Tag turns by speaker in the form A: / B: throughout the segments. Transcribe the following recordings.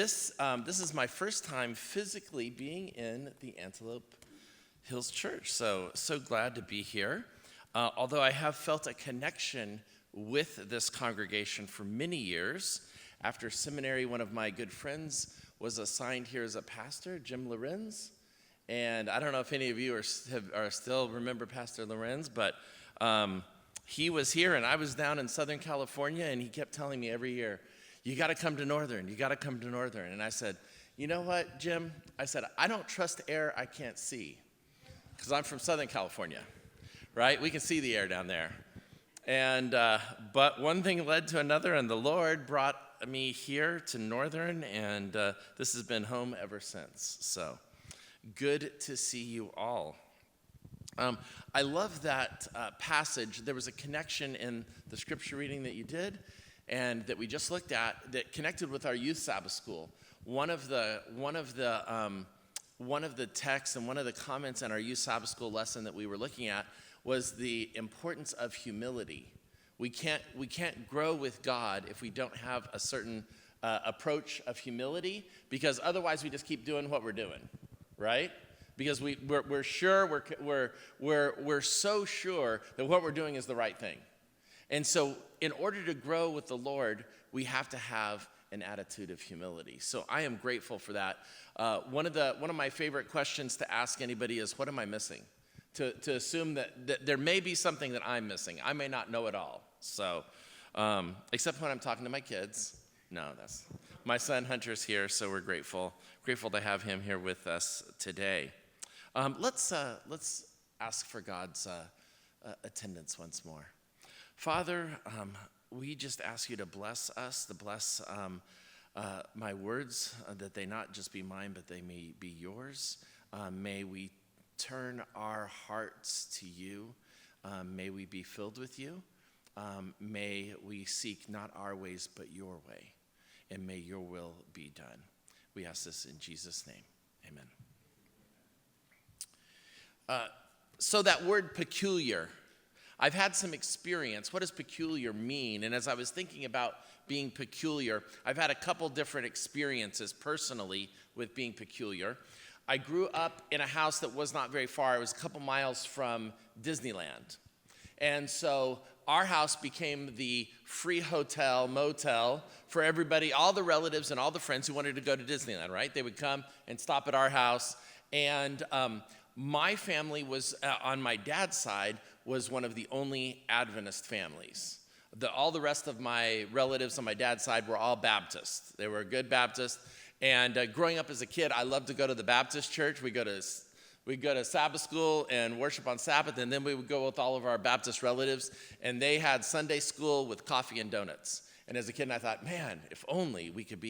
A: This is my first time physically being in the Antelope Hills Church, so glad to be here. Although I have felt a connection with this congregation for many years. After seminary, one of my good friends was assigned here as a pastor, Jim Lorenz. And I don't know if any of you are still remember Pastor Lorenz, but he was here and I was down in Southern California, and he kept telling me every year, you got to come to Northern, you got to come to Northern. And I said, you know what, Jim? I said, I don't trust air I can't see, because I'm from Southern California, right? We can see the air down there. And but one thing led to another, and the Lord brought me here to Northern, and this has been home ever since. So good to see you all. I love that passage. There was a connection in the scripture reading that you did and that we just looked at that connected with our youth Sabbath school. One of the texts and one of the comments in our youth Sabbath school lesson that we were looking at was the importance of humility. We can't grow with God if we don't have a certain approach of humility, because otherwise we just keep doing what we're doing, right? Because we're sure we're so sure that what we're doing is the right thing. And so in order to grow with the Lord, we have to have an attitude of humility. So I am grateful for that. One of my favorite questions to ask anybody is, what am I missing? To assume that there may be something that I'm missing. I may not know it all. So, except when I'm talking to my kids. No, that's my son Hunter's here, so we're grateful to have him here with us today. Let's ask for God's attendance once more. Father, we just ask you to bless us, to bless my words, that they not just be mine, but they may be yours. May we turn our hearts to you. May we be filled with you. May we seek not our ways, but your way. And may your will be done. We ask this in Jesus' name. Amen. So that word peculiar, I've had some experience. What does peculiar mean? And as I was thinking about being peculiar, I've had a couple different experiences personally with being peculiar. I grew up in a house that was not very far. It was a couple miles from Disneyland. And so our house became the free hotel, motel for everybody, all the relatives and all the friends who wanted to go to Disneyland, right? They would come and stop at our house. And my family was, on my dad's side, was one of the only Adventist families. All the rest of my relatives on my dad's side were all Baptist. They were good Baptist. And growing up as a kid, I loved to go to the Baptist church. We'd go to Sabbath school and worship on Sabbath, and then we would go with all of our Baptist relatives, and they had Sunday school with coffee and donuts. And as a kid, I thought, man, if only we could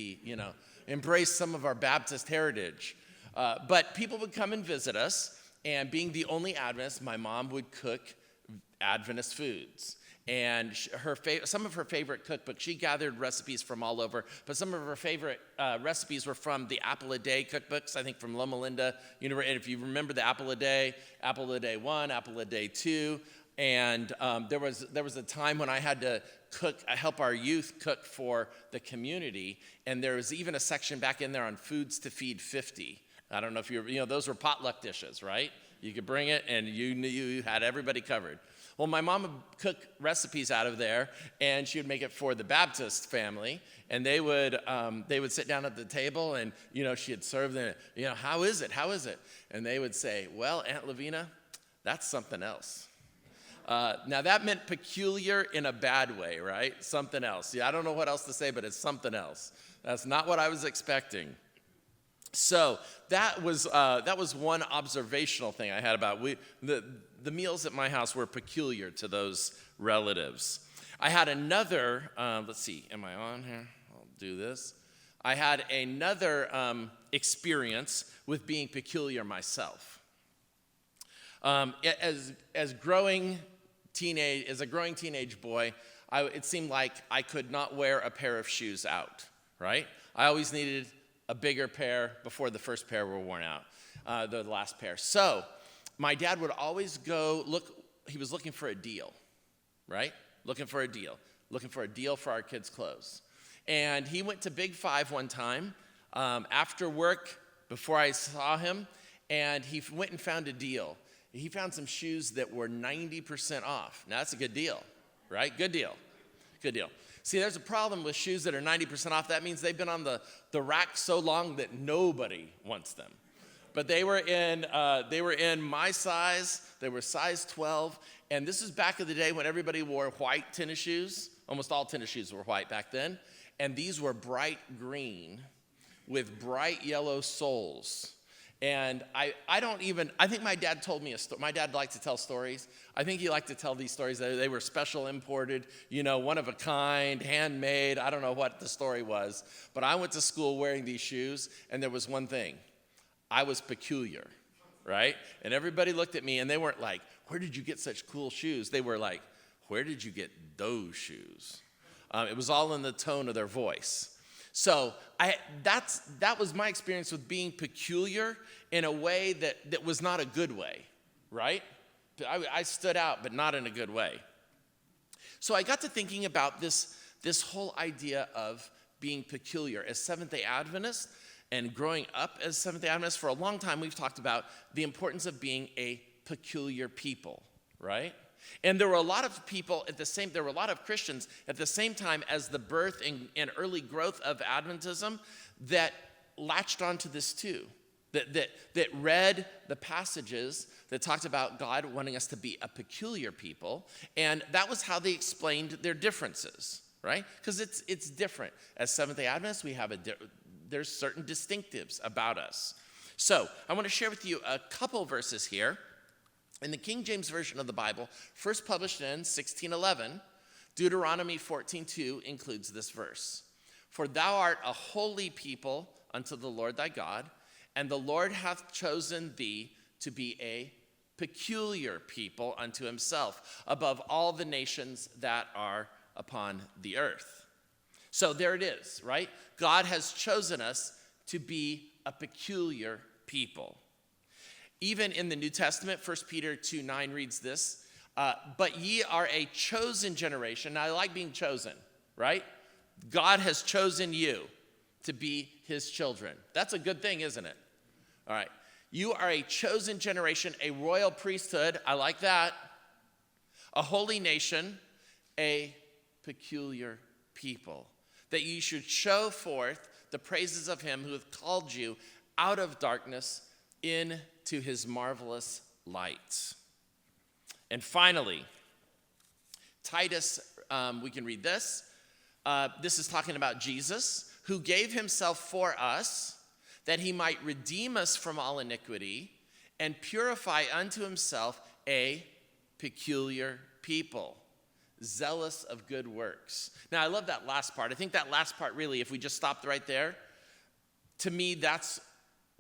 A: embrace some of our Baptist heritage. But people would come and visit us, and being the only Adventist, my mom would cook Adventist foods. And some of her favorite cookbooks, she gathered recipes from all over, but some of her favorite recipes were from the Apple a Day cookbooks, I think from Loma Linda. And if you remember the Apple a Day 1, Apple a Day 2, and there was a time when I had to help our youth cook for the community, and there was even a section back in there on foods to feed 50. I don't know if those were potluck dishes, right? You could bring it, and you had everybody covered. Well, my mom would cook recipes out of there, and she would make it for the Baptist family, and they would sit down at the table, and she'd serve them. How is it? And they would say, well, Aunt Lavina, that's something else. Now that meant peculiar in a bad way, right? Something else. Yeah, I don't know what else to say, but it's something else. That's not what I was expecting. So that was one observational thing I had about the meals at my house were peculiar to those relatives. I had another, let's see, am I on here? I'll do this. I had another experience with being peculiar myself. As a growing teenage boy, it seemed like I could not wear a pair of shoes out, right? I always needed a bigger pair before the first pair were worn out, the last pair. So my dad would always he was looking for a deal, right? Looking for a deal for our kids' clothes. And he went to Big Five one time after work before I saw him, and he went and found a deal. He found some shoes that were 90% off. Now, that's a good deal, right? Good deal. Good deal. See, there's a problem with shoes that are 90% off. That means they've been on the rack so long that nobody wants them. But they were in my size. They were size 12. And this is back in the day when everybody wore white tennis shoes. Almost all tennis shoes were white back then. And these were bright green with bright yellow soles. And I think my dad told me a story. My dad liked to tell stories. I think he liked to tell these stories. They were special imported, one of a kind, handmade. I don't know what the story was. But I went to school wearing these shoes, and there was one thing. I was peculiar, right? And everybody looked at me, and they weren't like, where did you get such cool shoes? They were like, where did you get those shoes? It was all in the tone of their voice. So that was my experience with being peculiar in a way that was not a good way, right? I stood out, but not in a good way. So I got to thinking about this whole idea of being peculiar. As Seventh-day Adventists and growing up as Seventh-day Adventists, for a long time we've talked about the importance of being a peculiar people, right? And there were a lot of people there were a lot of Christians at the same time as the birth and early growth of Adventism that latched onto this too, that read the passages that talked about God wanting us to be a peculiar people, and that was how they explained their differences, right? Because it's different. As Seventh-day Adventists, there's certain distinctives about us. So I want to share with you a couple verses here. In the King James Version of the Bible, first published in 1611, Deuteronomy 14:2 includes this verse. For thou art a holy people unto the Lord thy God, and the Lord hath chosen thee to be a peculiar people unto himself, above all the nations that are upon the earth. So there it is, right? God has chosen us to be a peculiar people. Even in the New Testament, 1 Peter 2:9 reads this, but ye are a chosen generation. Now, I like being chosen, right? God has chosen you to be his children. That's a good thing, isn't it? All right. You are a chosen generation, a royal priesthood. I like that. A holy nation, a peculiar people. That you should show forth the praises of him who hath called you out of darkness into his marvelous light. And finally, Titus, we can read this. This is talking about Jesus, who gave himself for us, that he might redeem us from all iniquity and purify unto himself a peculiar people, zealous of good works. Now, I love that last part. I think that last part really, if we just stopped right there, to me, that's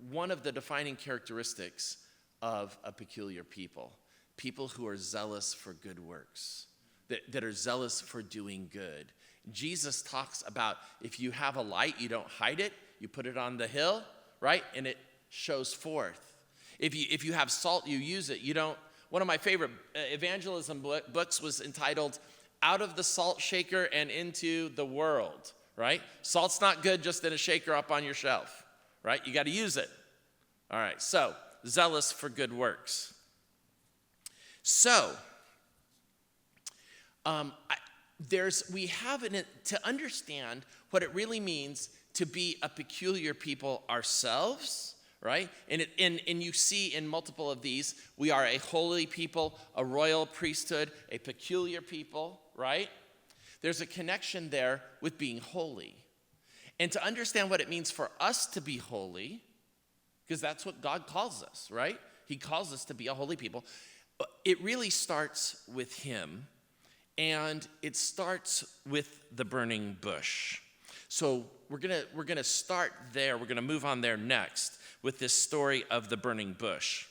A: one of the defining characteristics of a peculiar people. People who are zealous for good works, that are zealous for doing good. Jesus talks about if you have a light, you don't hide it, you put it on the hill, right? And it shows forth. If you have salt, you use it. You don't. One of my favorite evangelism books was entitled Out of the Salt Shaker and Into the World, right? Salt's not good just in a shaker up on your shelf, right? You got to use it. All right, so zealous for good works. So, to understand what it really means to be a peculiar people ourselves, right? And you see in multiple of these, we are a holy people, a royal priesthood, a peculiar people, right? There's a connection there with being holy. And to understand what it means for us to be holy, because that's what God calls us, right? He calls us to be a holy people. It really starts with him, and it starts with the burning bush. So we're gonna start there. We're gonna move on there next with this story of the burning bush.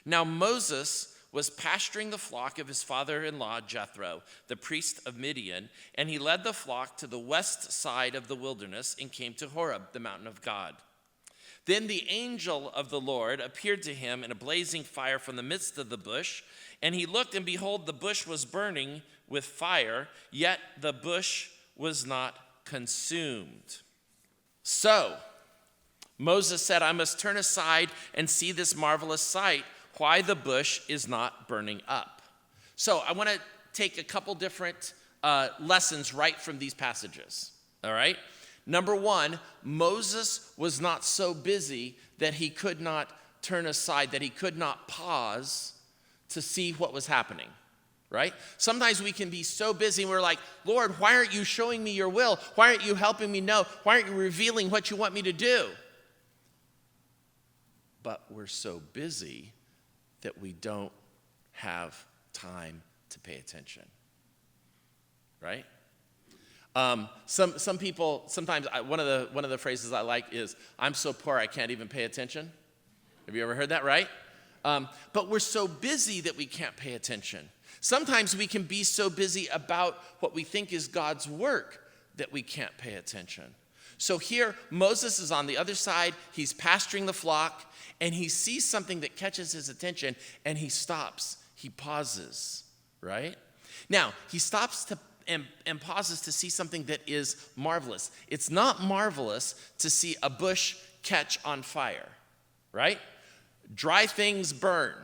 A: Now Moses was pasturing the flock of his father-in-law Jethro, the priest of Midian, and he led the flock to the west side of the wilderness and came to Horeb, the mountain of God. Then the angel of the Lord appeared to him in a blazing fire from the midst of the bush, and he looked, and behold, the bush was burning with fire, yet the bush was not consumed. So Moses said, I must turn aside and see this marvelous sight, why the bush is not burning up. So I want to take a couple different lessons right from these passages, all right? Number one, Moses was not so busy that he could not turn aside, that he could not pause to see what was happening, right? Sometimes we can be so busy and we're like, Lord, why aren't you showing me your will? Why aren't you helping me know? Why aren't you revealing what you want me to do? But we're so busy that we don't have time to pay attention, right? Some people, sometimes one of the phrases I like is, I'm so poor I can't even pay attention. Have you ever heard that, right? But we're so busy that we can't pay attention. Sometimes we can be so busy about what we think is God's work that we can't pay attention. So here, Moses is on the other side. He's pasturing the flock, and he sees something that catches his attention, and he stops. He pauses, right? Now, he stops and pauses to see something that is marvelous. It's not marvelous to see a bush catch on fire, right? Dry things burn.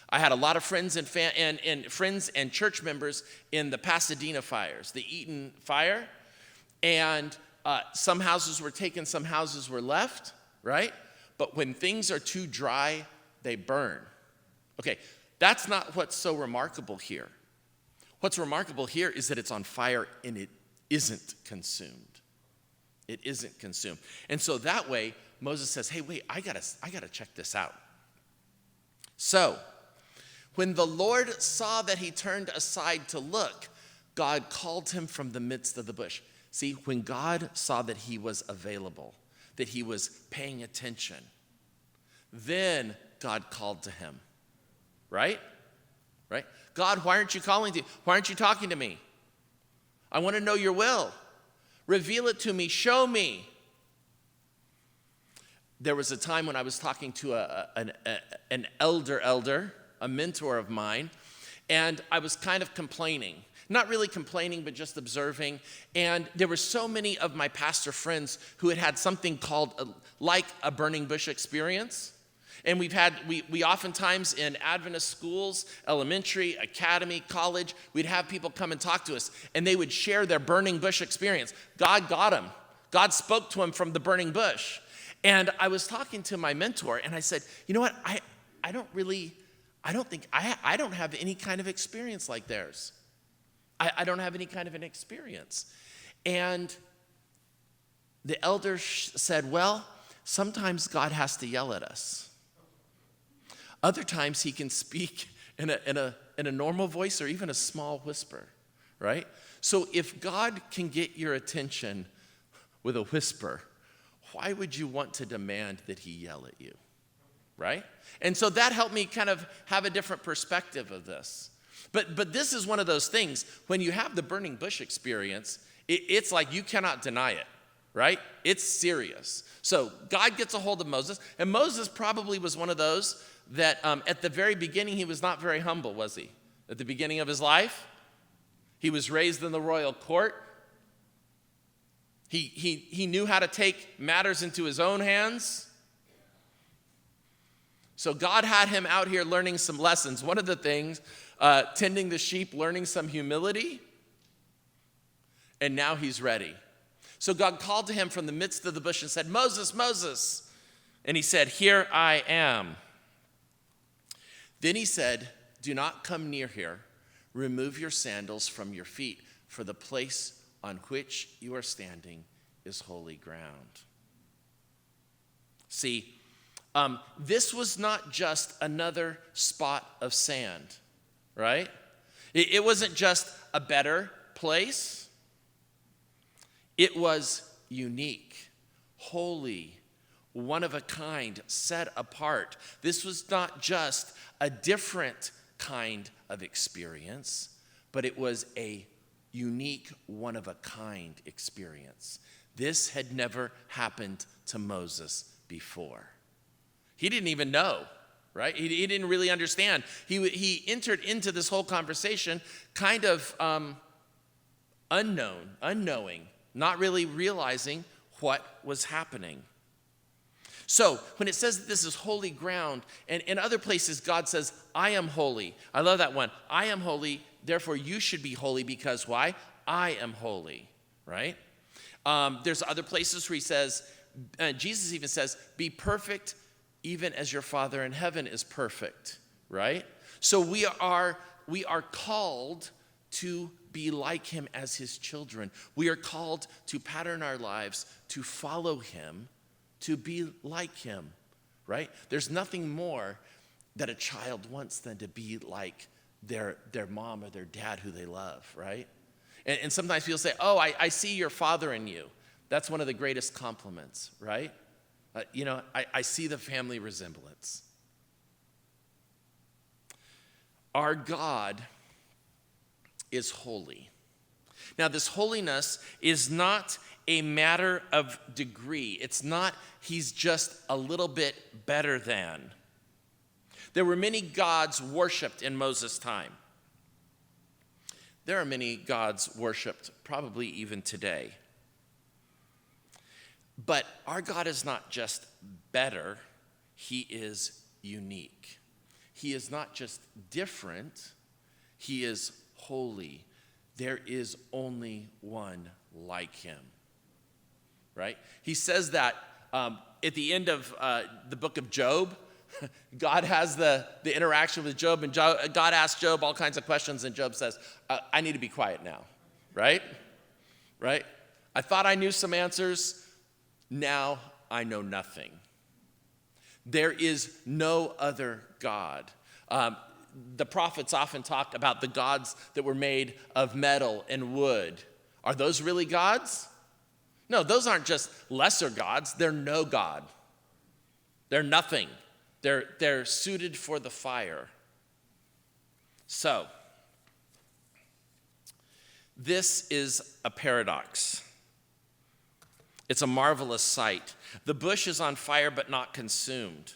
A: I had a lot of friends and friends and church members in the Pasadena fires, the Eaton fire, and some houses were taken, some houses were left, right? But when things are too dry, they burn. Okay, that's not what's so remarkable here. What's remarkable here is that it's on fire and it isn't consumed. It isn't consumed. And so that way, Moses says, hey, wait, I gotta check this out. So, when the Lord saw that he turned aside to look, God called him from the midst of the bush. See, when God saw that he was available, that he was paying attention, then God called to him, right? Right? God, why aren't you calling to? Why aren't you talking to me? I want to know your will. Reveal it to me. Show me. There was a time when I was talking to an elder, a mentor of mine, and I was kind of complaining. Not really complaining, but just observing. And there were so many of my pastor friends who had had something called like a burning bush experience. And we oftentimes in Adventist schools, elementary, academy, college, we'd have people come and talk to us, and they would share their burning bush experience. God got them. God spoke to them from the burning bush. And I was talking to my mentor, and I said, you know what, I don't have any kind of experience like theirs. I don't have any kind of an experience. And the elder said, well, sometimes God has to yell at us. Other times he can speak in a normal voice or even a small whisper, right? So if God can get your attention with a whisper, why would you want to demand that he yell at you, right? And so that helped me kind of have a different perspective of this. But this is one of those things, when you have the burning bush experience, it's like you cannot deny it, right? It's serious. So God gets a hold of Moses, and Moses probably was one of those that at the very beginning, he was not very humble, was he? At the beginning of his life, he was raised in the royal court. He knew how to take matters into his own hands. So God had him out here learning some lessons. One of the things, tending the sheep, learning some humility, and now he's ready. So God called to him from the midst of the bush and said, Moses, Moses. And he said, here I am. Then he said, do not come near here. Remove your sandals from your feet, for the place on which you are standing is holy ground. See, this was not just another spot of sand, right? It wasn't just a better place. It was unique, holy, one of a kind, set apart. This was not just a different kind of experience, but it was a unique, one of a kind experience. This had never happened to Moses before. He didn't even know, right? He didn't really understand. He entered into this whole conversation kind of unknowing, not really realizing what was happening. So when it says that this is holy ground, and in other places God says, I am holy. I love that one. I am holy, therefore you should be holy because why? I am holy, right? There's other places where he says, Jesus even says, be perfect even as your Father in heaven is perfect, right? So we are called to be like him as his children. We are called to pattern our lives, to follow him, to be like him, right? There's nothing more that a child wants than to be like their mom or their dad who they love, right? And sometimes people say, oh, I see your father in you. That's one of the greatest compliments, right? I see the family resemblance. Our God is holy. Now, this holiness is not a matter of degree. It's not he's just a little bit better than. There were many gods worshipped in Moses' time. There are many gods worshipped probably even today. But our God is not just better, he is unique. He is not just different, he is holy. There is only one like him, right? He says that at the end of the book of Job. God has the interaction with Job, and God asks Job all kinds of questions, and Job says, I need to be quiet now, right? Right? I thought I knew some answers. Now I know nothing. There is no other God. The prophets often talk about the gods that were made of metal and wood. Are those really gods? No, those aren't just lesser gods. They're no God. They're nothing. They're suited for the fire. So, this is a paradox. It's a marvelous sight. The bush is on fire but not consumed.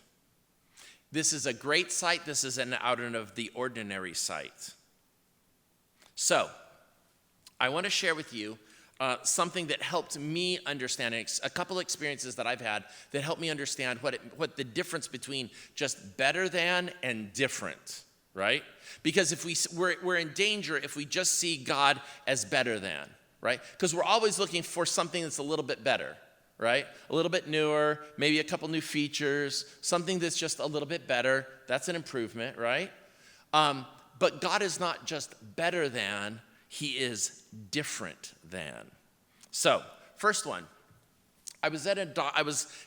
A: This is a great sight. This is an out of the ordinary sight. So, I want to share with you something that helped me understand, a couple experiences that I've had that helped me understand what the difference between just better than and different, right? Because if we're in danger if we just see God as better than, right? Because we're always looking for something that's a little bit better, right? A little bit newer, maybe a couple new features, something that's just a little bit better. That's an improvement, right? But God is not just better than, he is different than. So, first one, I was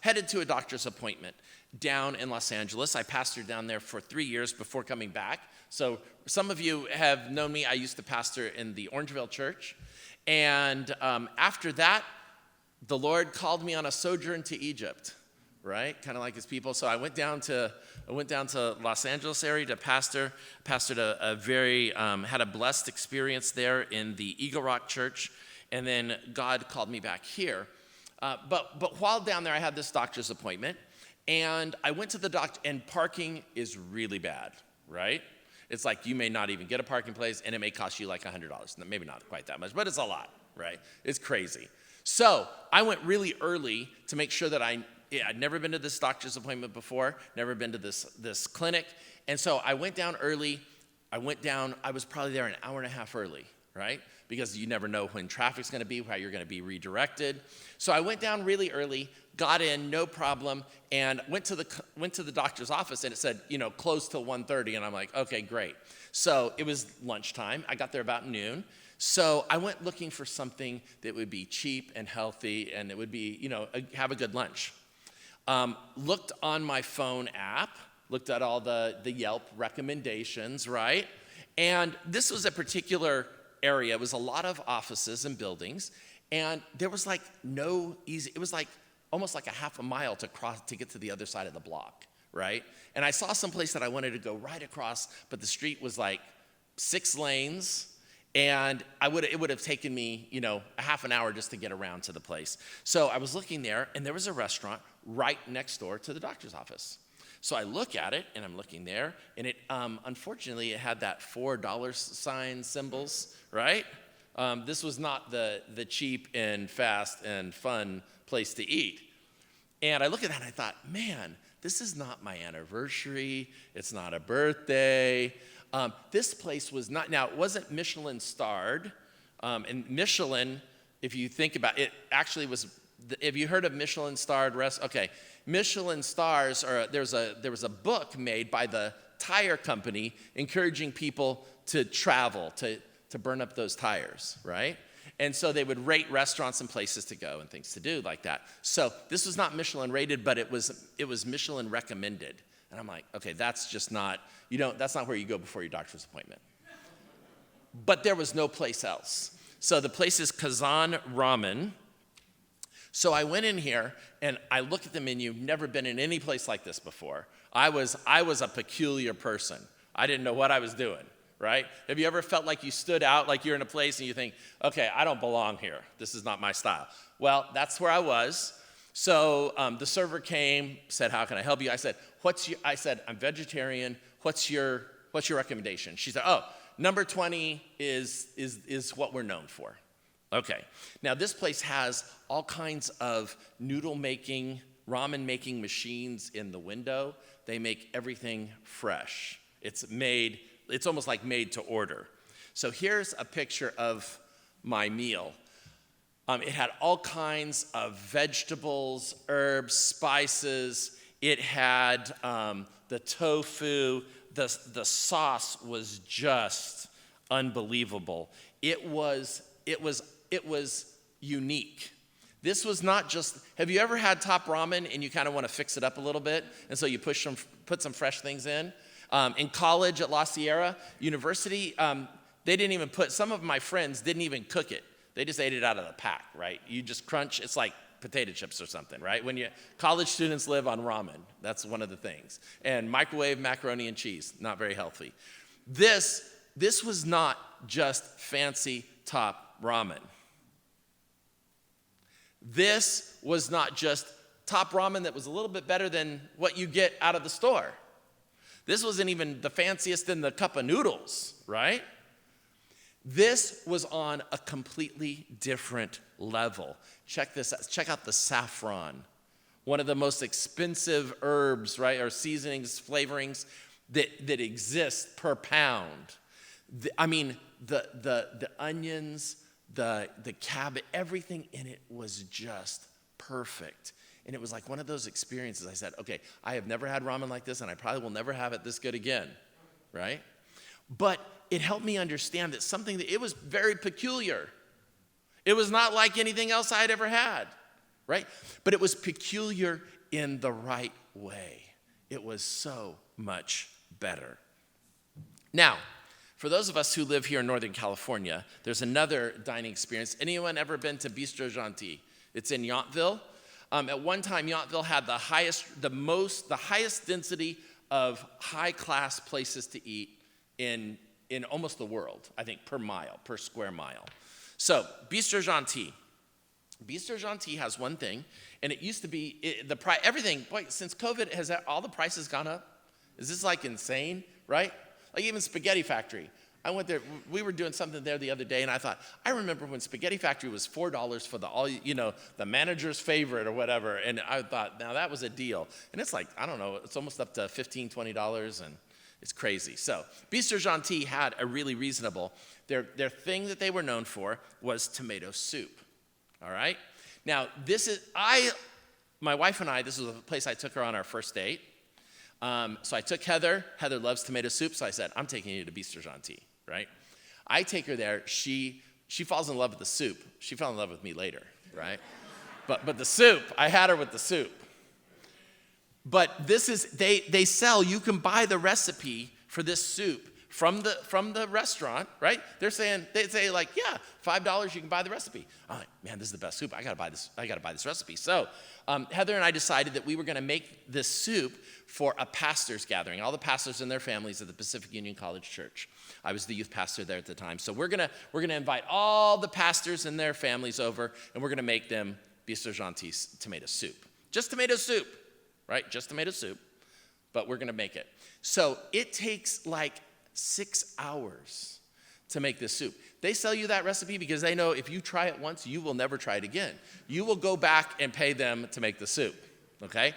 A: headed to a doctor's appointment down in Los Angeles. I pastored down there for 3 years before coming back. So some of you have known me. I used to pastor in the Orangeville church. And after that, the Lord called me on a sojourn to Egypt, right? Kind of like his people. So I went down to Los Angeles area to pastored had a blessed experience there in the Eagle Rock Church, and then God called me back here. But while down there, I had this doctor's appointment, and I went to the doctor, and parking is really bad, right? It's like you may not even get a parking place, and it may cost you like $100. Maybe not quite that much, but it's a lot, right? It's crazy. So I went really early to make sure that I'd never been to this doctor's appointment before, never been to this clinic. And so I went down early. I was probably there an hour and a half early, right? Because you never know when traffic's going to be, how you're going to be redirected. So I went down really early, got in, no problem, and went to the doctor's office, and it said, closed till 1:30, and I'm like, okay, great. So it was lunchtime. I got there about noon. So I went looking for something that would be cheap and healthy, and it would be, have a good lunch. Looked on my phone app, looked at all the Yelp recommendations, right? And this was a particular area. It was a lot of offices and buildings, and there was like no easy, it was like almost like a half a mile to cross to get to the other side of the block, right? And I saw some place that I wanted to go right across, but the street was like 6 lanes, and it would have taken me, a half an hour just to get around to the place. So I was looking there, and there was a restaurant right next door to the doctor's office. So I look at it, and I'm looking there, and it unfortunately it had that $4 sign symbols, right? This was not the cheap and fast and fun place to eat. And I look at that and I thought, man, this is not my anniversary. It's not a birthday. This place was not, now it wasn't Michelin starred. And Michelin, if you think about it, actually was, have you heard of Michelin starred restaurants? Okay, Michelin stars, there was a book made by the tire company encouraging people to travel, to burn up those tires, right? And so they would rate restaurants and places to go and things to do like that. So this was not Michelin rated, but it was Michelin recommended. And I'm like, okay, that's just not, that's not where you go before your doctor's appointment. But there was no place else. So the place is Kazan Ramen. So I went in here and I looked at the menu, never been in any place like this before. I was a peculiar person. I didn't know what I was doing. Right? Have you ever felt like you stood out, like you're in a place and you think, okay, I don't belong here. This is not my style. Well, that's where I was. So the server came, said, how can I help you? I said, I'm vegetarian. What's your recommendation? She said, oh, number 20 is what we're known for. Okay. Now this place has all kinds of noodle making, ramen making machines in the window. They make everything fresh. It's almost like made to order. So here's a picture of my meal. It had all kinds of vegetables, herbs, spices. It had the tofu. The sauce was just unbelievable. It was unique. This was not just, have you ever had top ramen and you kind of want to fix it up a little bit? And so you put some fresh things in? In college at La Sierra University, some of my friends didn't even cook it. They just ate it out of the pack, right? You just crunch, it's like potato chips or something, right? College students live on ramen, that's one of the things. And microwave macaroni and cheese, not very healthy. This was not just fancy top ramen. This was not just top ramen that was a little bit better than what you get out of the store. This wasn't even the fanciest in the cup of noodles, right? This was on a completely different level. Check this out. Check out the saffron, one of the most expensive herbs, right, or seasonings, flavorings that exist per pound. The onions, the cabbage, everything in it was just perfect. And it was like one of those experiences. I said, okay, I have never had ramen like this, and I probably will never have it this good again, right? But it helped me understand that it was very peculiar. It was not like anything else I had ever had, right? But it was peculiar in the right way. It was so much better. Now, for those of us who live here in Northern California, there's another dining experience. Anyone ever been to Bistro Gentil? It's in Yountville. At one time, Yountville had the highest density of high-class places to eat in almost the world, I think, per square mile. So, Bistro Gentil. Bistro Gentil has one thing, and it used to be everything. Boy, since COVID, has all the prices gone up? Is this like insane, right? Like even Spaghetti Factory. I went there, we were doing something there the other day, and I thought, I remember when Spaghetti Factory was $4 for the manager's favorite or whatever, and I thought, now that was a deal. And it's like, I don't know, it's almost up to $15, $20, and it's crazy. So, Bistro Gentil had a really reasonable, their thing that they were known for was tomato soup, all right? Now, my wife and I, this was a place I took her on our first date. So I took Heather. Heather loves tomato soup, so I said, I'm taking you to Bistro Gentil, right? I take her there. She falls in love with the soup. She fell in love with me later, right? But the soup, I had her with the soup. But they sell, you can buy the recipe for this soup from the restaurant, right? They say like, yeah, $5 you can buy the recipe. I'm like, man, this is the best soup. I gotta buy this recipe. So Heather and I decided that we were gonna make this soup for a pastor's gathering, all the pastors and their families at the Pacific Union College Church. I was the youth pastor there at the time. So we're gonna invite all the pastors and their families over, and we're gonna make them Bistro Gentil tomato soup. Just tomato soup, right? Just tomato soup, but we're gonna make it. So it takes like 6 hours to make this soup. They sell you that recipe because they know if you try it once, you will never try it again. You will go back and pay them to make the soup, okay?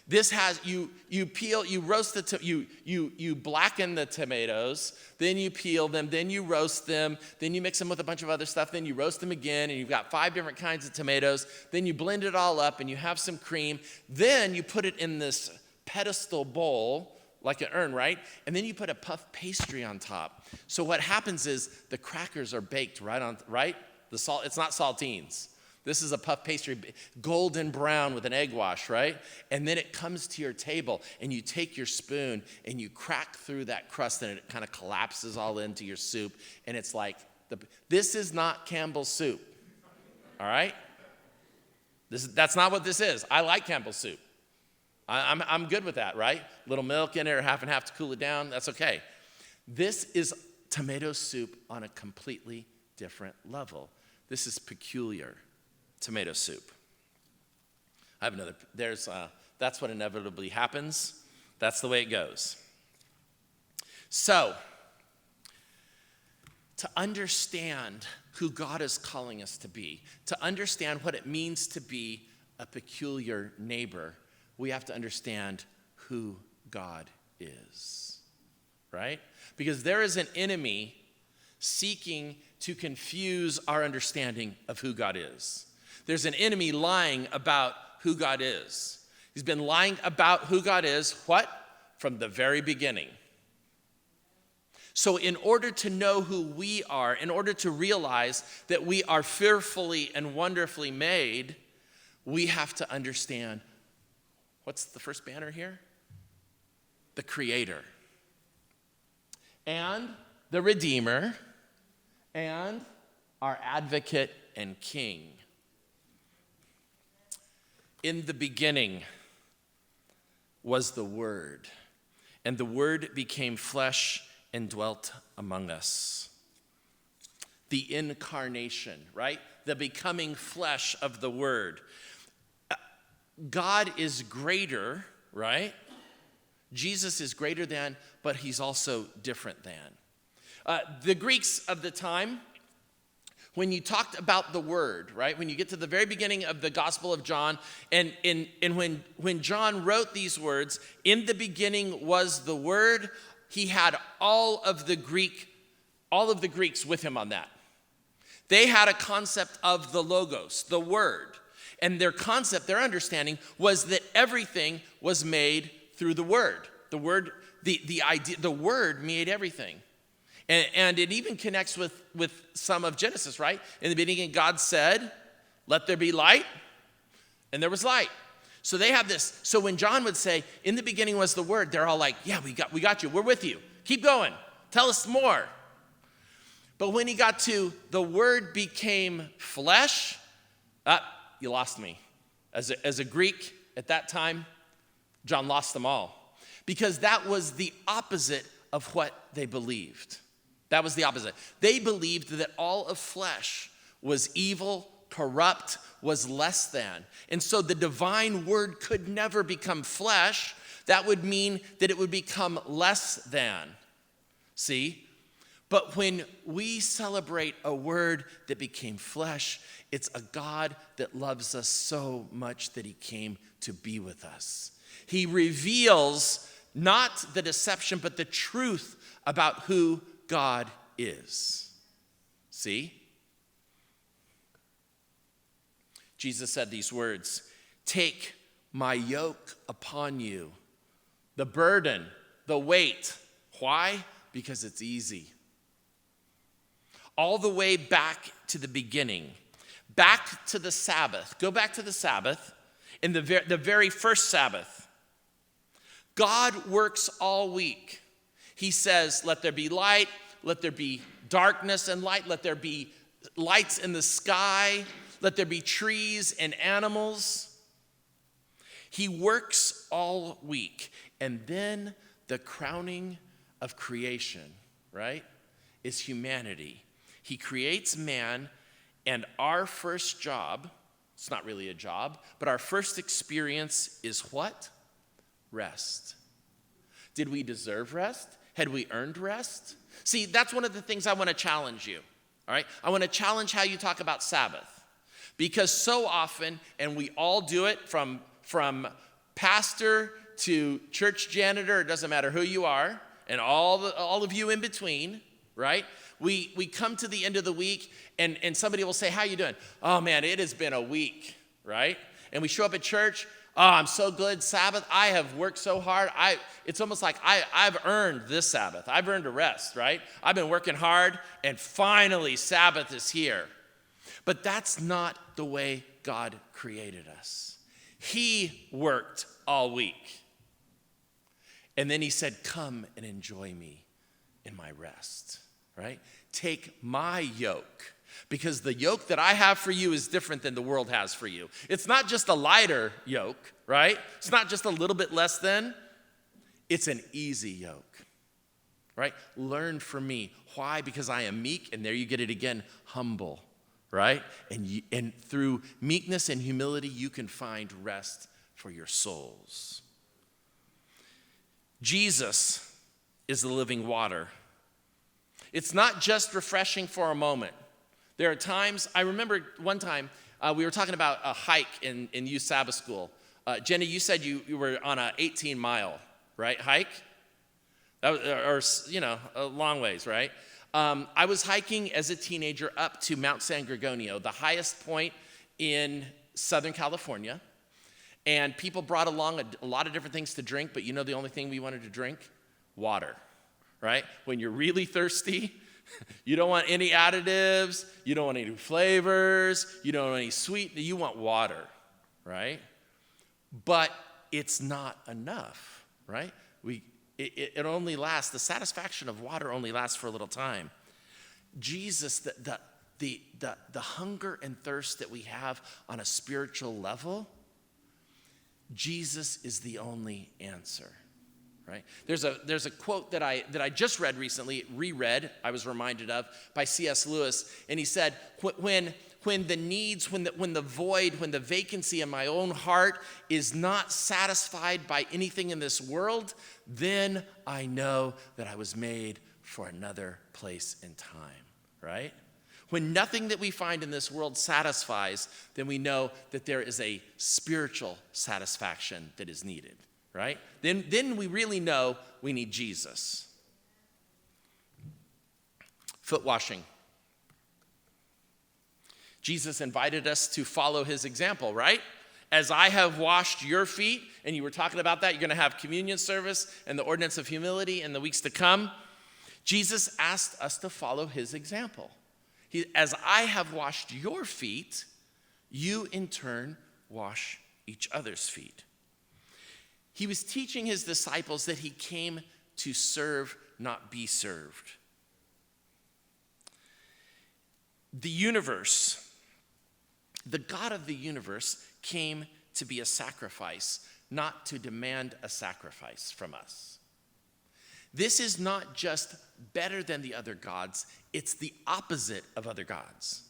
A: This has, you peel, you roast you blacken the tomatoes, then you peel them, then you roast them, then you mix them with a bunch of other stuff, then you roast them again, and you've got 5 different kinds of tomatoes, then you blend it all up, and you have some cream, then you put it in this pedestal bowl, like an urn, right? And then you put a puff pastry on top. So what happens is the crackers are baked right? The salt, it's not saltines. This is a puff pastry, golden brown with an egg wash, right? And then it comes to your table, and you take your spoon, and you crack through that crust, and it kind of collapses all into your soup, and it's like, this is not Campbell's soup, all right? That's not what this is. I like Campbell's soup. I'm good with that, right? Little milk in it or half and half to cool it down, that's okay. This is tomato soup on a completely different level. This is peculiar tomato soup. I have another, that's what inevitably happens. That's the way it goes. So, to understand who God is calling us to be, to understand what it means to be a peculiar neighbor, we have to understand who God is, right? Because there is an enemy seeking to confuse our understanding of who God is. There's an enemy lying about who God is. He's been lying about who God is, what? From the very beginning. So in order to know who we are, in order to realize that we are fearfully and wonderfully made, we have to understand, what's the first banner here? The Creator. And the Redeemer. And our Advocate and King. In the beginning was the Word, and the Word became flesh and dwelt among us. The incarnation, right? The becoming flesh of the Word. God is greater, right? Jesus is greater than, but he's also different than. The Greeks of the time, when you talked about the Word, right? When you get to the very beginning of the Gospel of John, and when John wrote these words, in the beginning was the Word, he had all of the Greeks with him on that. They had a concept of the Logos, the Word. And their concept, their understanding, was that everything was made through the Word. The Word, the idea, the Word made everything. And it even connects with some of Genesis, right? In the beginning, God said, "Let there be light," and there was light. So they have this. So when John would say, "In the beginning was the Word," they're all like, "Yeah, we got you. We're with you. Keep going. Tell us more." But when he got to the Word became flesh, you lost me. As a Greek at that time, John lost them all. Because that was the opposite of what they believed. That was the opposite. They believed that all of flesh was evil, corrupt, was less than. And so the divine Word could never become flesh. That would mean that it would become less than. See? But when we celebrate a Word that became flesh, it's a God that loves us so much that he came to be with us. He reveals not the deception, but the truth about who God is. See? Jesus said these words, "Take my yoke upon you, the burden, the weight." Why? Because it's easy. All the way back to the beginning, back to the Sabbath. Go back to the Sabbath, in the very first Sabbath. God works all week. He says, "Let there be light, let there be darkness and light, let there be lights in the sky, let there be trees and animals." He works all week. And then the crowning of creation, right, is humanity. He creates man, and our first job, it's not really a job, but our first experience is what? Rest. Did we deserve rest? Had we earned rest? See, that's one of the things I want to challenge you, all right? I want to challenge how you talk about Sabbath. Because so often, and we all do it from pastor to church janitor, it doesn't matter who you are, and all of you in between, right? We come to the end of the week, and somebody will say, how you doing? Oh, man, it has been a week, right? And we show up at church. Oh, I'm so good, Sabbath. I have worked so hard. It's almost like I've earned this Sabbath. I've earned a rest, right? I've been working hard, and finally Sabbath is here. But that's not the way God created us. He worked all week. And then he said, come and enjoy me in my rest, right? Take my yoke. Because the yoke that I have for you is different than the world has for you. It's not just a lighter yoke, right? It's not just a little bit less than. It's an easy yoke, right? Learn from me. Why? Because I am meek, and there you get it again, humble, right? And through meekness and humility, you can find rest for your souls. Jesus is the living water. It's not just refreshing for a moment. There are times, I remember one time, we were talking about a hike in youth Sabbath school. Jenny, you said you were on an 18-mile, right, hike? That was, a long ways, right? I was hiking as a teenager up to Mount San Gorgonio, the highest point in Southern California. And people brought along a lot of different things to drink, but the only thing we wanted to drink? Water, right? When you're really thirsty, you don't want any additives, you don't want any flavors, you don't want any sweet, you want water, right? But it's not enough, right? It only lasts, the satisfaction of water only lasts for a little time. Jesus, the hunger and thirst that we have on a spiritual level, Jesus is the only answer. Right? There's a quote that I just read recently, reread, I was reminded of, by C.S. Lewis, and he said, when the void, when the vacancy in my own heart is not satisfied by anything in this world, then I know that I was made for another place and time, right? When nothing that we find in this world satisfies, then we know that there is a spiritual satisfaction that is needed. Right? Then we really know we need Jesus. Foot washing. Jesus invited us to follow his example, right? As I have washed your feet, and you were talking about that, you're going to have communion service and the ordinance of humility in the weeks to come. Jesus asked us to follow his example. As I have washed your feet, you in turn wash each other's feet. He was teaching his disciples that he came to serve, not be served. The universe, the God of the universe, came to be a sacrifice, not to demand a sacrifice from us. This is not just better than the other gods, it's the opposite of other gods.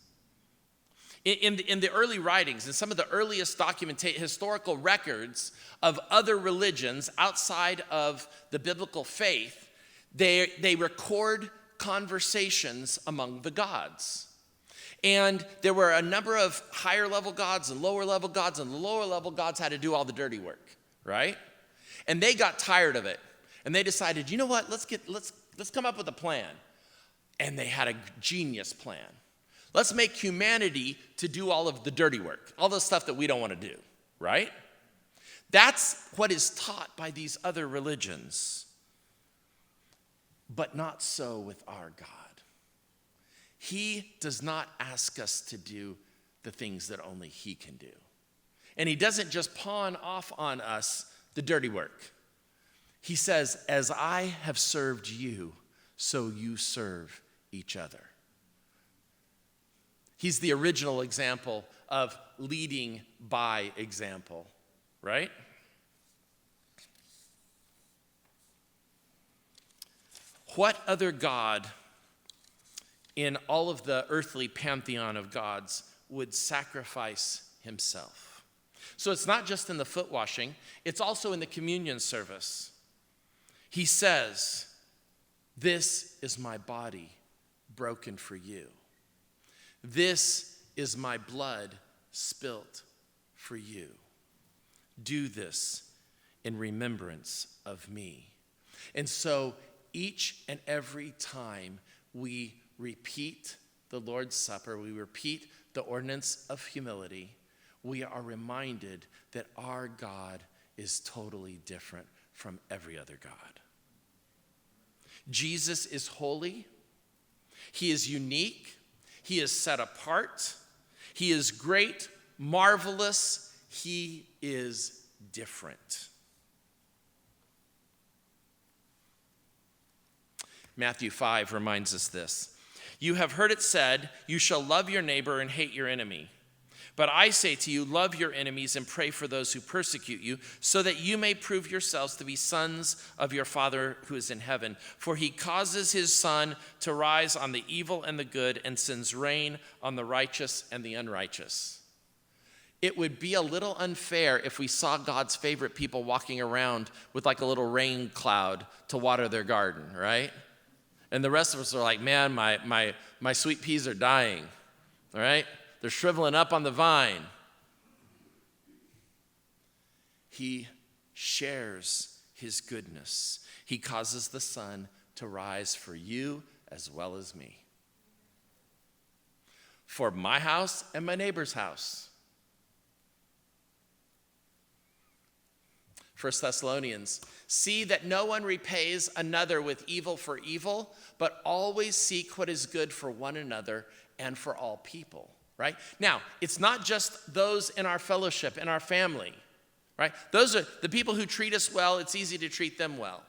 A: In the early writings, in some of the earliest historical records of other religions outside of the biblical faith, they record conversations among the gods. And there were a number of higher level gods and lower level gods, and the lower level gods had to do all the dirty work, right? And they got tired of it. And they decided, you know what, let's come up with a plan. And they had a genius plan. Let's make humanity to do all of the dirty work, all the stuff that we don't want to do, right? That's what is taught by these other religions. But not so with our God. He does not ask us to do the things that only he can do. And he doesn't just pawn off on us the dirty work. He says, as I have served you, so you serve each other. He's the original example of leading by example, right? What other God in all of the earthly pantheon of gods would sacrifice himself? So it's not just in the foot washing, it's also in the communion service. He says, This is my body broken for you. This is my blood spilt for you. Do this in remembrance of me. And so each and every time we repeat the Lord's Supper, we repeat the ordinance of humility, we are reminded that our God is totally different from every other God. Jesus is holy. He is unique. He is set apart. He is great, marvelous. He is different. Matthew 5 reminds us this. You have heard it said, you shall love your neighbor and hate your enemy. But I say to you, love your enemies and pray for those who persecute you, so that you may prove yourselves to be sons of your Father who is in heaven. For he causes his sun to rise on the evil and the good, and sends rain on the righteous and the unrighteous. It would be a little unfair if we saw God's favorite people walking around with like a little rain cloud to water their garden, right? And the rest of us are like, man, my sweet peas are dying, all right? They're shriveling up on the vine. He shares his goodness. He causes the sun to rise for you as well as me. For my house and my neighbor's house. 1 Thessalonians, see that no one repays another with evil for evil, but always seek what is good for one another and for all people. Right? Now, it's not just those in our fellowship, in our family, right? Those are the people who treat us well. It's easy to treat them well,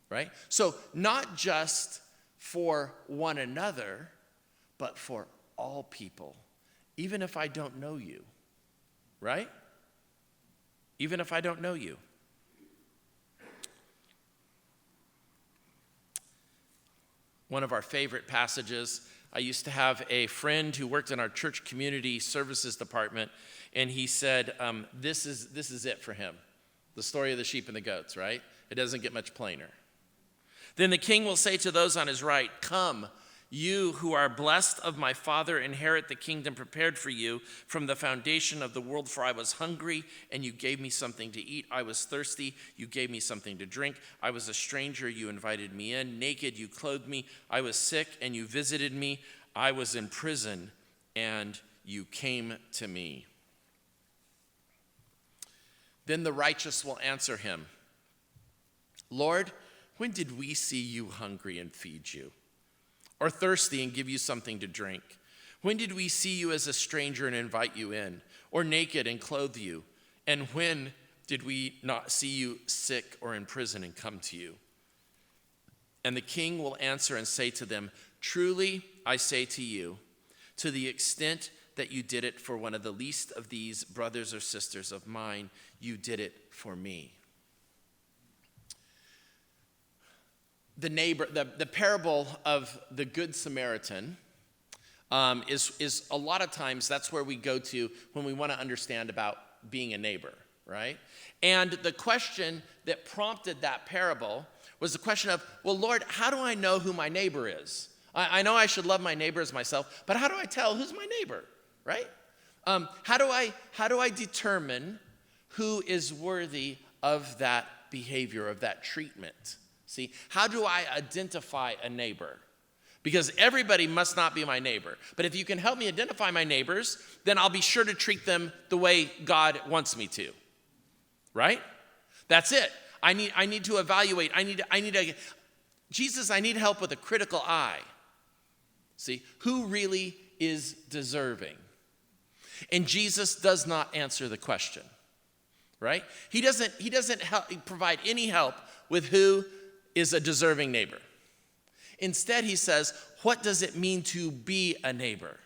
A: right? So not just for one another, but for all people, even if I don't know you, right? Even if I don't know you. One of our favorite passages, I used to have a friend who worked in our church community services department, and he said, this is it for him. The story of the sheep and the goats, right? It doesn't get much plainer. Then the king will say to those on his right, come, you who are blessed of my Father, inherit the kingdom prepared for you from the foundation of the world. For I was hungry, and you gave me something to eat. I was thirsty, you gave me something to drink. I was a stranger, you invited me in. Naked, you clothed me. I was sick, and you visited me. I was in prison, and you came to me. Then the righteous will answer him, Lord, when did we see you hungry and feed you? Or thirsty and give you something to drink? When did we see you as a stranger and invite you in? Or naked and clothe you? And when did we not see you sick or in prison and come to you? And the king will answer and say to them, truly I say to you, to the extent that you did it for one of the least of these brothers or sisters of mine, you did it for me. The parable of the Good Samaritan is a lot of times that's where we go to when we want to understand about being a neighbor, right? And the question that prompted that parable was the question of, well, Lord, how do I know who my neighbor is? I know I should love my neighbor as myself, but how do I tell who's my neighbor, right? How do I determine who is worthy of that behavior, of that treatment? See, how do I identify a neighbor? Because everybody must not be my neighbor. But if you can help me identify my neighbors, then I'll be sure to treat them the way God wants me to. Right? That's it. I need to evaluate. Jesus, I need help with a critical eye. See, who really is deserving? And Jesus does not answer the question. Right? He doesn't provide any help with who is a deserving neighbor. Instead, he says, what does it mean to be a neighbor?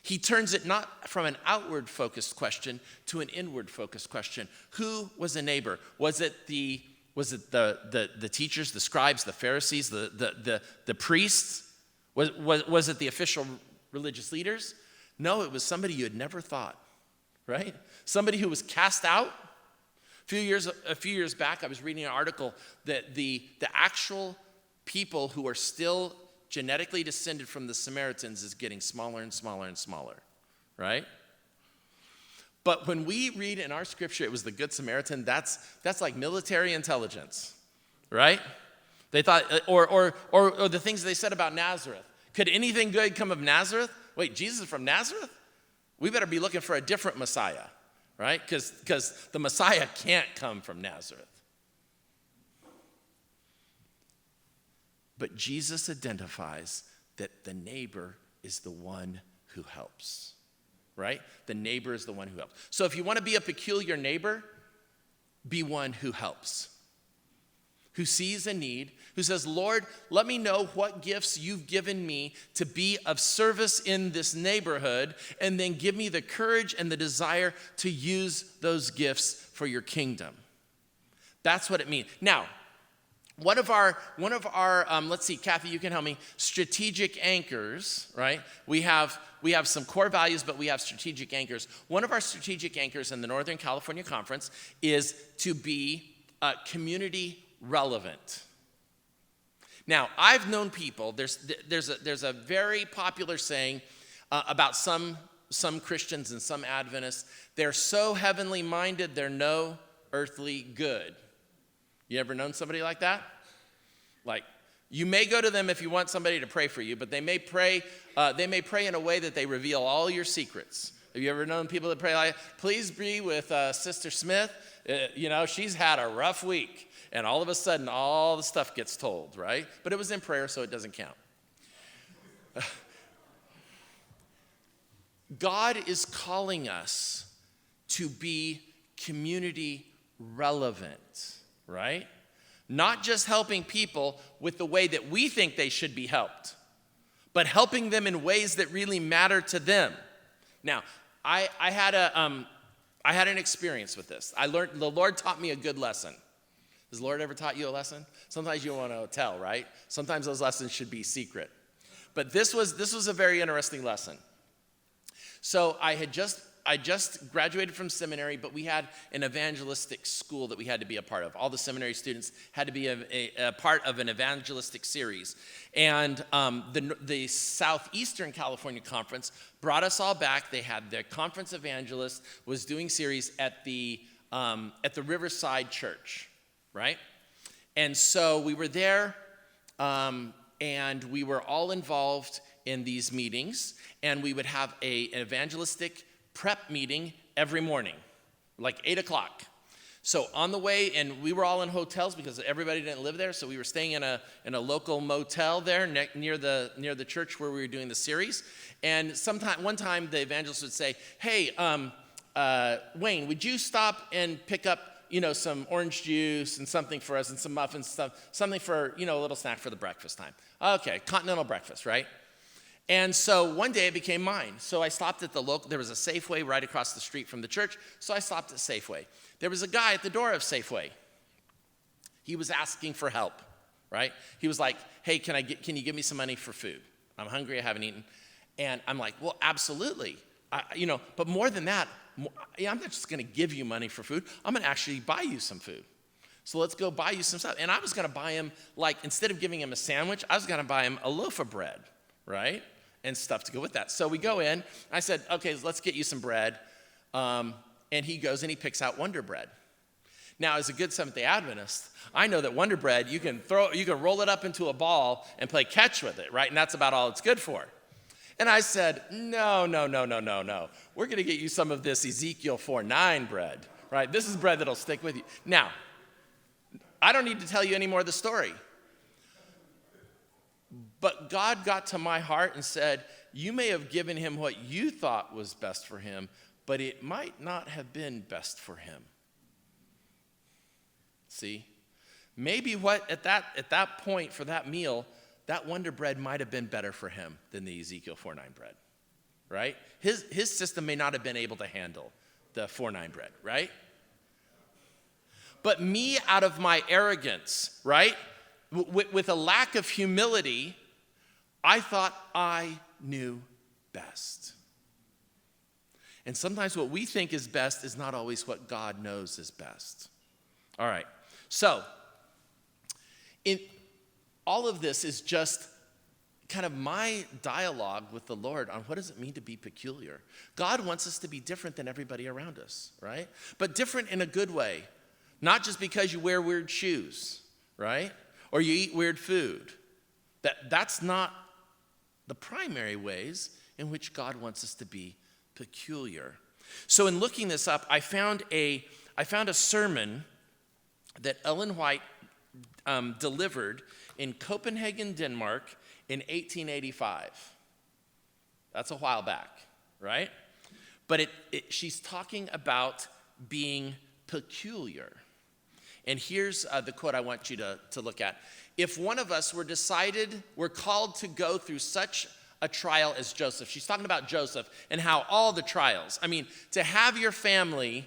A: He turns it not from an outward-focused question to an inward-focused question. Who was a neighbor? Was it the teachers, the scribes, the Pharisees, the priests? Was it the official religious leaders? No, it was somebody you had never thought, right? Somebody who was cast out. A few years back, I was reading an article that the actual people who are still genetically descended from the Samaritans is getting smaller and smaller and smaller, right? But when we read in our scripture, it was the Good Samaritan, that's like military intelligence, right? They thought, or the things they said about Nazareth. Could anything good come of Nazareth? Wait, Jesus is from Nazareth? We better be looking for a different Messiah, right? Because the Messiah can't come from Nazareth. But Jesus identifies that the neighbor is the one who helps, right? The neighbor is the one who helps. So if you want to be a peculiar neighbor, be one who helps, who sees a need, who says, Lord, let me know what gifts you've given me to be of service in this neighborhood, and then give me the courage and the desire to use those gifts for your kingdom. That's what it means. Now, one of our let's see, Kathy, you can help me, strategic anchors, right? We have some core values, but we have strategic anchors. One of our strategic anchors in the Northern California Conference is to be community relevant. Now, I've known people, there's a very popular saying about some Christians and some Adventists, they're so heavenly minded, they're no earthly good. You ever known somebody like that? Like, you may go to them if you want somebody to pray for you, but they may pray in a way that they reveal all your secrets. Have you ever known people that pray like, please be with Sister Smith? She's had a rough week. And all of a sudden, all the stuff gets told, right? But it was in prayer, so it doesn't count. God is calling us to be community relevant, right? Not just helping people with the way that we think they should be helped, but helping them in ways that really matter to them. Now, I had an experience with this. The Lord taught me a good lesson. Has the Lord ever taught you a lesson? Sometimes you don't want to tell, right? Sometimes those lessons should be secret. But this was a very interesting lesson. So I just graduated from seminary, but we had an evangelistic school that we had to be a part of. All the seminary students had to be a part of an evangelistic series. And the Southeastern California Conference brought us all back. They had their conference evangelist was doing series at the Riverside Church, right? And so we were there, and we were all involved in these meetings, and we would have an evangelistic prep meeting every morning, like 8 o'clock. So on the way, and we were all in hotels because everybody didn't live there, so we were staying in a local motel there near the church where we were doing the series. And one time the evangelist would say, hey, Wayne, would you stop and pick up some orange juice and something for us and some muffins, something for, a little snack for the breakfast time. Okay, continental breakfast, right? And so one day it became mine. So I stopped at there was a Safeway right across the street from the church, so I stopped at Safeway. There was a guy at the door of Safeway. He was asking for help, right? He was like, hey, can you give me some money for food? I'm hungry, I haven't eaten. And I'm like, well, absolutely. But more than that, I'm not just going to give you money for food. I'm going to actually buy you some food. So let's go buy you some stuff. And I was going to buy him, instead of giving him a sandwich, I was going to buy him a loaf of bread, right? And stuff to go with that. So we go in. I said, okay, let's get you some bread. And he goes and he picks out Wonder Bread. Now, as a good Seventh-day Adventist, I know that Wonder Bread, you can roll it up into a ball and play catch with it, right? And that's about all it's good for. And I said, no. We're going to get you some of this Ezekiel 4:9 bread, right? This is bread that'll stick with you. Now, I don't need to tell you any more of the story. But God got to my heart and said, you may have given him what you thought was best for him, but it might not have been best for him. See? Maybe at that point for that meal, that Wonder Bread might have been better for him than the Ezekiel 4:9 bread, right? His system may not have been able to handle the 4:9 bread, right? But me, out of my arrogance, right, with a lack of humility, I thought I knew best. And sometimes what we think is best is not always what God knows is best. All right, so all of this is just kind of my dialogue with the Lord on what does it mean to be peculiar. God wants us to be different than everybody around us, right? But different in a good way. Not just because you wear weird shoes, right? Or you eat weird food. That's not the primary ways in which God wants us to be peculiar. So in looking this up, I found a sermon that Ellen White delivered in Copenhagen, Denmark in 1885. That's a while back, right? But she's talking about being peculiar. And here's the quote I want you to look at. If one of us we're called to go through such a trial as Joseph. She's talking about Joseph and how all the trials. I mean, to have your family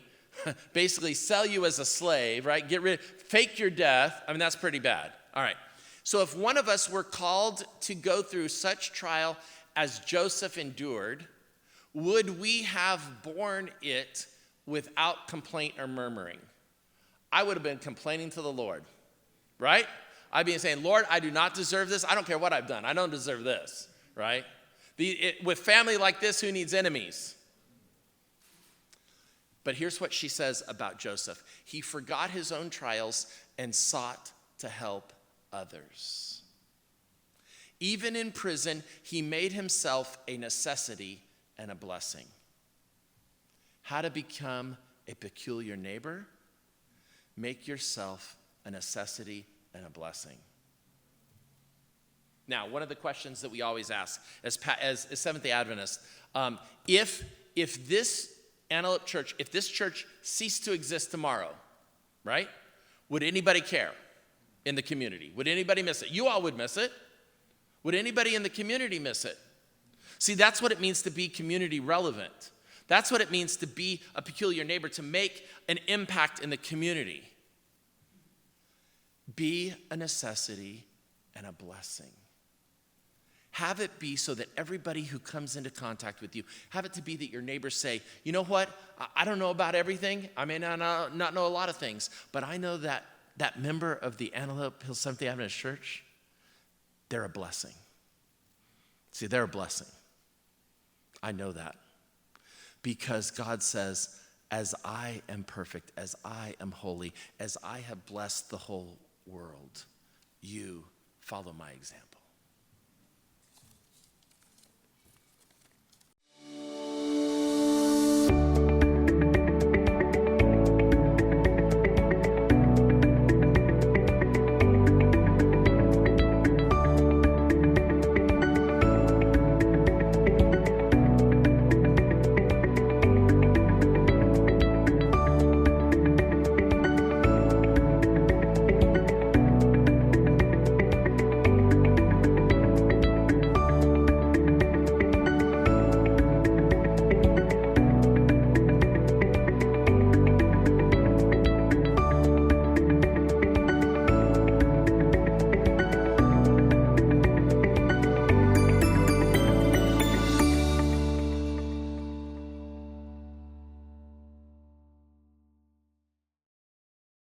A: basically sell you as a slave, right? Fake your death. I mean, that's pretty bad. All right. So if one of us were called to go through such trial as Joseph endured, would we have borne it without complaint or murmuring? I would have been complaining to the Lord, right? I'd be saying, Lord, I do not deserve this. I don't care what I've done. I don't deserve this, right? With family like this, who needs enemies? But here's what she says about Joseph. He forgot his own trials and sought to help others. Even in prison, he made himself a necessity and a blessing. How to become a peculiar neighbor? Make yourself a necessity and a blessing. Now, one of the questions that we always ask as Seventh-day Adventists, if this Antelope Church, if this church ceased to exist tomorrow, right, would anybody care in the community? Would anybody miss it? You all would miss it. Would anybody in the community miss it? See, that's what it means to be community relevant. That's what it means to be a peculiar neighbor, to make an impact in the community. Be a necessity and a blessing. Have it be so that everybody who comes into contact with you, have it to be that your neighbors say, you know what, I don't know about everything. I may not know a lot of things, but I know that member of the Antelope Hill Seventh-day Adventist Church, they're a blessing. See, they're a blessing. I know that. Because God says, as I am perfect, as I am holy, as I have blessed the whole world, you follow my example.